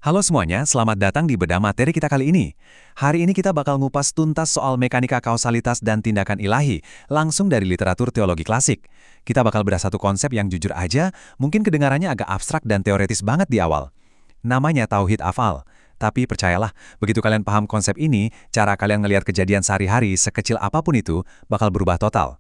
Halo semuanya, selamat datang di bedah materi kita kali ini. Hari ini kita bakal ngupas tuntas soal mekanika kausalitas dan tindakan ilahi, langsung dari literatur teologi klasik. Kita bakal bedah satu konsep yang jujur aja, mungkin kedengarannya agak abstrak dan teoretis banget di awal. Namanya tauhid af'al. Tapi percayalah, begitu kalian paham konsep ini, cara kalian ngelihat kejadian sehari-hari sekecil apapun itu bakal berubah total.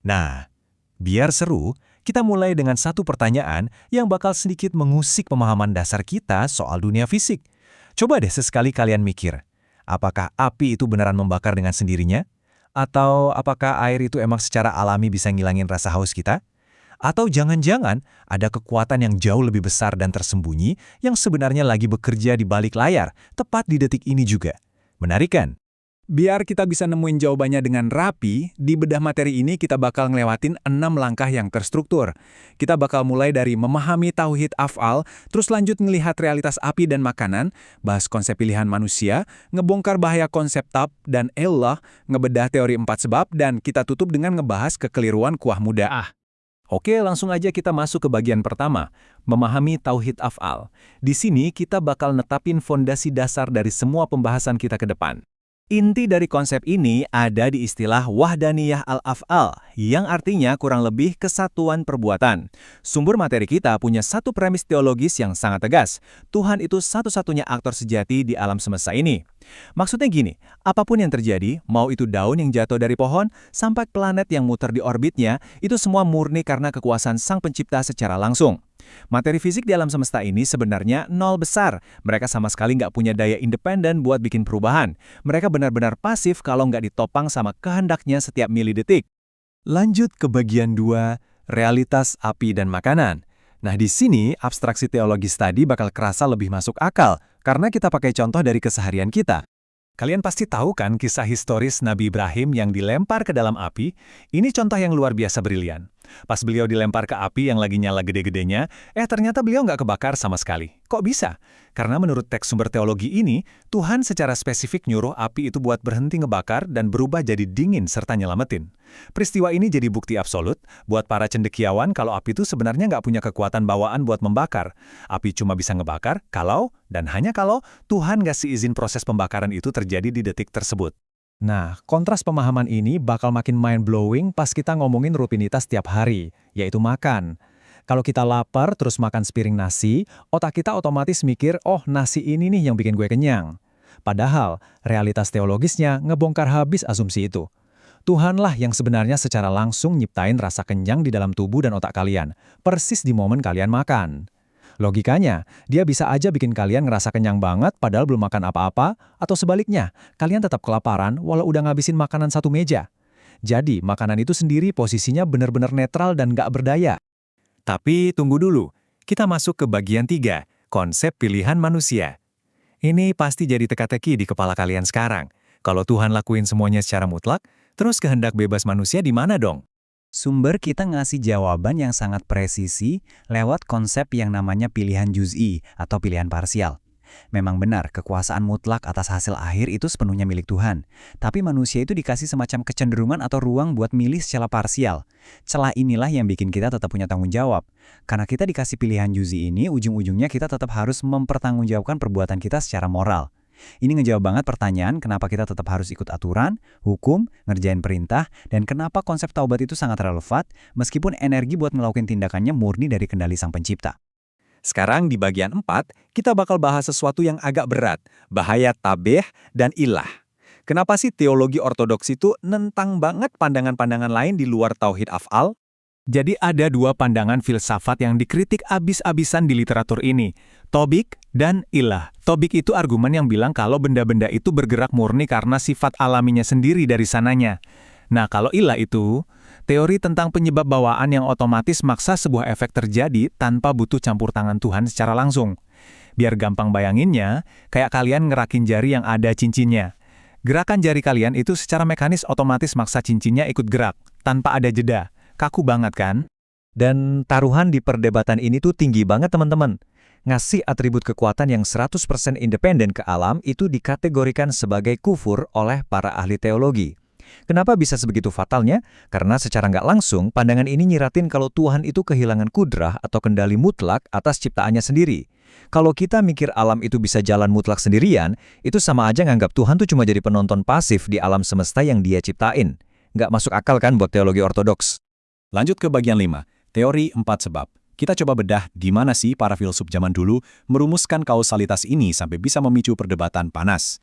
Nah, biar seru, kita mulai dengan satu pertanyaan yang bakal sedikit mengusik pemahaman dasar kita soal dunia fisik. Coba deh sesekali kalian mikir, apakah api itu beneran membakar dengan sendirinya? Atau apakah air itu emang secara alami bisa ngilangin rasa haus kita? Atau jangan-jangan ada kekuatan yang jauh lebih besar dan tersembunyi yang sebenarnya lagi bekerja di balik layar, tepat di detik ini juga. Menarik kan? Biar kita bisa nemuin jawabannya dengan rapi, di bedah materi ini kita bakal ngelewatin 6 langkah yang terstruktur. Kita bakal mulai dari memahami tauhid af'al, terus lanjut ngelihat realitas api dan makanan, bahas konsep pilihan manusia, ngebongkar bahaya konsep tab dan Allah, ngebedah teori 4 sebab, dan kita tutup dengan ngebahas kekeliruan kuah muda. Oke, langsung aja kita masuk ke bagian pertama, memahami tauhid af'al. Di sini kita bakal netapin fondasi dasar dari semua pembahasan kita ke depan. Inti dari konsep ini ada di istilah wahdaniyah al-af'al, yang artinya kurang lebih kesatuan perbuatan. Sumber materi kita punya satu premis teologis yang sangat tegas. Tuhan itu satu-satunya aktor sejati di alam semesta ini. Maksudnya gini, apapun yang terjadi, mau itu daun yang jatuh dari pohon, sampai planet yang muter di orbitnya, itu semua murni karena kekuasaan Sang Pencipta secara langsung. Materi fisik di alam semesta ini sebenarnya nol besar. Mereka sama sekali nggak punya daya independen buat bikin perubahan. Mereka benar-benar pasif kalau nggak ditopang sama kehendaknya setiap milidetik. Lanjut ke bagian 2, realitas api dan makanan. Nah di sini, abstraksi teologis tadi bakal kerasa lebih masuk akal, karena kita pakai contoh dari keseharian kita. Kalian pasti tahu kan kisah historis Nabi Ibrahim yang dilempar ke dalam api? Ini contoh yang luar biasa brilian. Pas beliau dilempar ke api yang lagi nyala gede-gedenya, ternyata beliau nggak kebakar sama sekali. Kok bisa? Karena menurut teks sumber teologi ini, Tuhan secara spesifik nyuruh api itu buat berhenti ngebakar dan berubah jadi dingin serta nyelamatin. Peristiwa ini jadi bukti absolut buat para cendekiawan kalau api itu sebenarnya nggak punya kekuatan bawaan buat membakar. Api cuma bisa ngebakar kalau, dan hanya kalau, Tuhan ngasih izin proses pembakaran itu terjadi di detik tersebut. Nah, kontras pemahaman ini bakal makin mind-blowing pas kita ngomongin rutinitas tiap hari, yaitu makan. Kalau kita lapar terus makan sepiring nasi, otak kita otomatis mikir, oh nasi ini nih yang bikin gue kenyang. Padahal, realitas teologisnya ngebongkar habis asumsi itu. Tuhanlah yang sebenarnya secara langsung nyiptain rasa kenyang di dalam tubuh dan otak kalian, persis di momen kalian makan. Logikanya, dia bisa aja bikin kalian ngerasa kenyang banget padahal belum makan apa-apa, atau sebaliknya, kalian tetap kelaparan walau udah ngabisin makanan satu meja. Jadi, makanan itu sendiri posisinya benar-benar netral dan nggak berdaya. Tapi tunggu dulu, kita masuk ke bagian 3, konsep pilihan manusia. Ini pasti jadi teka-teki di kepala kalian sekarang. Kalau Tuhan lakuin semuanya secara mutlak, terus kehendak bebas manusia di mana dong? Sumber kita ngasih jawaban yang sangat presisi lewat konsep yang namanya pilihan juz'i atau pilihan parsial. Memang benar, kekuasaan mutlak atas hasil akhir itu sepenuhnya milik Tuhan. Tapi manusia itu dikasih semacam kecenderungan atau ruang buat milih secara parsial. Celah inilah yang bikin kita tetap punya tanggung jawab. Karena kita dikasih pilihan juz'i ini, ujung-ujungnya kita tetap harus mempertanggungjawabkan perbuatan kita secara moral. Ini ngejawab banget pertanyaan kenapa kita tetap harus ikut aturan, hukum, ngerjain perintah, dan kenapa konsep taubat itu sangat relevan meskipun energi buat ngelakuin tindakannya murni dari kendali Sang Pencipta. Sekarang di bagian 4, kita bakal bahas sesuatu yang agak berat, bahaya tabeh dan ilah. Kenapa sih teologi ortodoks itu nentang banget pandangan-pandangan lain di luar tauhid af'al? Jadi ada dua pandangan filsafat yang dikritik abis-abisan di literatur ini, tobik dan ilah. Tobik itu argumen yang bilang kalau benda-benda itu bergerak murni karena sifat alaminya sendiri dari sananya. Nah, kalau ilah itu, teori tentang penyebab bawaan yang otomatis maksa sebuah efek terjadi tanpa butuh campur tangan Tuhan secara langsung. Biar gampang bayanginnya, kayak kalian ngerakin jari yang ada cincinnya. Gerakan jari kalian itu secara mekanis otomatis maksa cincinnya ikut gerak, tanpa ada jeda. Kaku banget kan? Dan taruhan di perdebatan ini tuh tinggi banget teman-teman. Ngasih atribut kekuatan yang 100% independen ke alam itu dikategorikan sebagai kufur oleh para ahli teologi. Kenapa bisa sebegitu fatalnya? Karena secara nggak langsung, pandangan ini nyiratin kalau Tuhan itu kehilangan kudrah atau kendali mutlak atas ciptaannya sendiri. Kalau kita mikir alam itu bisa jalan mutlak sendirian, itu sama aja nganggap Tuhan tuh cuma jadi penonton pasif di alam semesta yang dia ciptain. Nggak masuk akal kan buat teologi ortodoks? Lanjut ke bagian 5, teori 4 sebab. Kita coba bedah di mana sih para filsuf zaman dulu merumuskan kausalitas ini sampai bisa memicu perdebatan panas.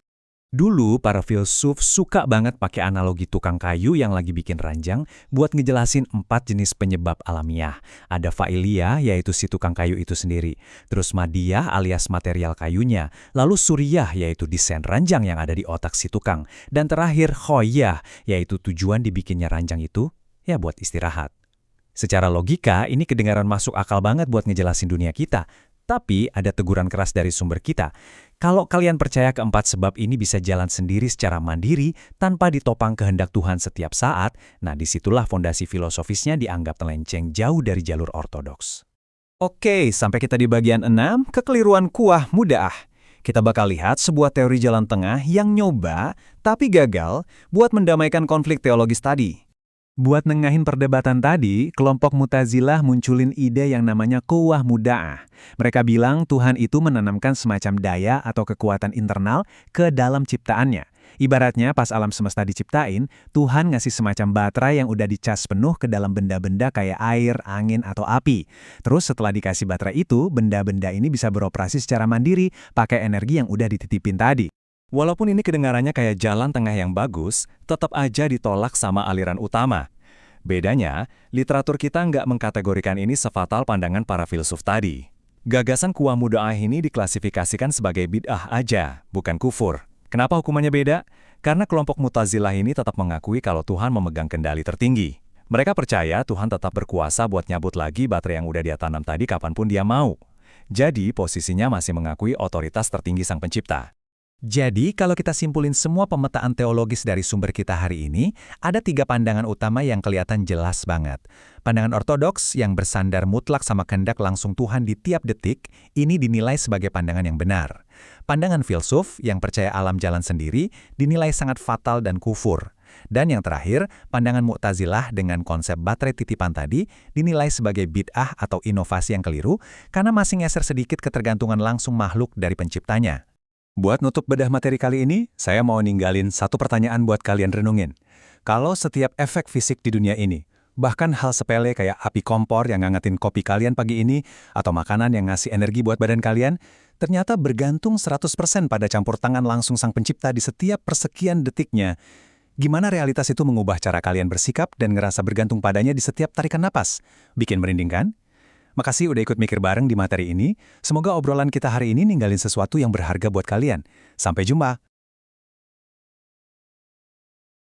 Dulu, para filsuf suka banget pakai analogi tukang kayu yang lagi bikin ranjang buat ngejelasin 4 jenis penyebab alamiah. Ada fa'ilia, yaitu si tukang kayu itu sendiri. Terus madiyah alias material kayunya. Lalu suriyah, yaitu desain ranjang yang ada di otak si tukang. Dan terakhir khoyah, yaitu tujuan dibikinnya ranjang itu, ya buat istirahat. Secara logika, ini kedengaran masuk akal banget buat ngejelasin dunia kita. Tapi ada teguran keras dari sumber kita. Kalau kalian percaya keempat sebab ini bisa jalan sendiri secara mandiri tanpa ditopang kehendak Tuhan setiap saat, nah disitulah fondasi filosofisnya dianggap melenceng jauh dari jalur ortodoks. Oke, sampai kita di bagian 6, kekeliruan kuah mudaah. Kita bakal lihat sebuah teori jalan tengah yang nyoba, tapi gagal, buat mendamaikan konflik teologis tadi. Buat nengahin perdebatan tadi, kelompok Mu'tazilah munculin ide yang namanya quwwah muda'ah. Mereka bilang Tuhan itu menanamkan semacam daya atau kekuatan internal ke dalam ciptaannya. Ibaratnya pas alam semesta diciptain, Tuhan ngasih semacam baterai yang udah dicas penuh ke dalam benda-benda kayak air, angin, atau api. Terus setelah dikasih baterai itu, benda-benda ini bisa beroperasi secara mandiri pakai energi yang udah dititipin tadi. Walaupun ini kedengarannya kayak jalan tengah yang bagus, tetap aja ditolak sama aliran utama. Bedanya, literatur kita nggak mengkategorikan ini sefatal pandangan para filsuf tadi. Gagasan quwwah muda'ah ini diklasifikasikan sebagai bid'ah aja, bukan kufur. Kenapa hukumannya beda? Karena kelompok Mu'tazilah ini tetap mengakui kalau Tuhan memegang kendali tertinggi. Mereka percaya Tuhan tetap berkuasa buat nyabut lagi baterai yang udah dia tanam tadi kapanpun dia mau. Jadi, posisinya masih mengakui otoritas tertinggi Sang Pencipta. Jadi, kalau kita simpulin semua pemetaan teologis dari sumber kita hari ini, ada 3 pandangan utama yang kelihatan jelas banget. Pandangan ortodoks yang bersandar mutlak sama kehendak langsung Tuhan di tiap detik, ini dinilai sebagai pandangan yang benar. Pandangan filsuf yang percaya alam jalan sendiri, dinilai sangat fatal dan kufur. Dan yang terakhir, pandangan Mu'tazilah dengan konsep baterai titipan tadi, dinilai sebagai bid'ah atau inovasi yang keliru, karena masih ngeser sedikit ketergantungan langsung makhluk dari penciptanya. Buat nutup bedah materi kali ini, saya mau ninggalin satu pertanyaan buat kalian renungin. Kalau setiap efek fisik di dunia ini, bahkan hal sepele kayak api kompor yang ngangetin kopi kalian pagi ini, atau makanan yang ngasih energi buat badan kalian, ternyata bergantung 100% pada campur tangan langsung Sang Pencipta di setiap persekian detiknya. Gimana realitas itu mengubah cara kalian bersikap dan ngerasa bergantung padanya di setiap tarikan napas? Bikin merinding kan? Makasih udah ikut mikir bareng di materi ini. Semoga obrolan kita hari ini ninggalin sesuatu yang berharga buat kalian. Sampai jumpa!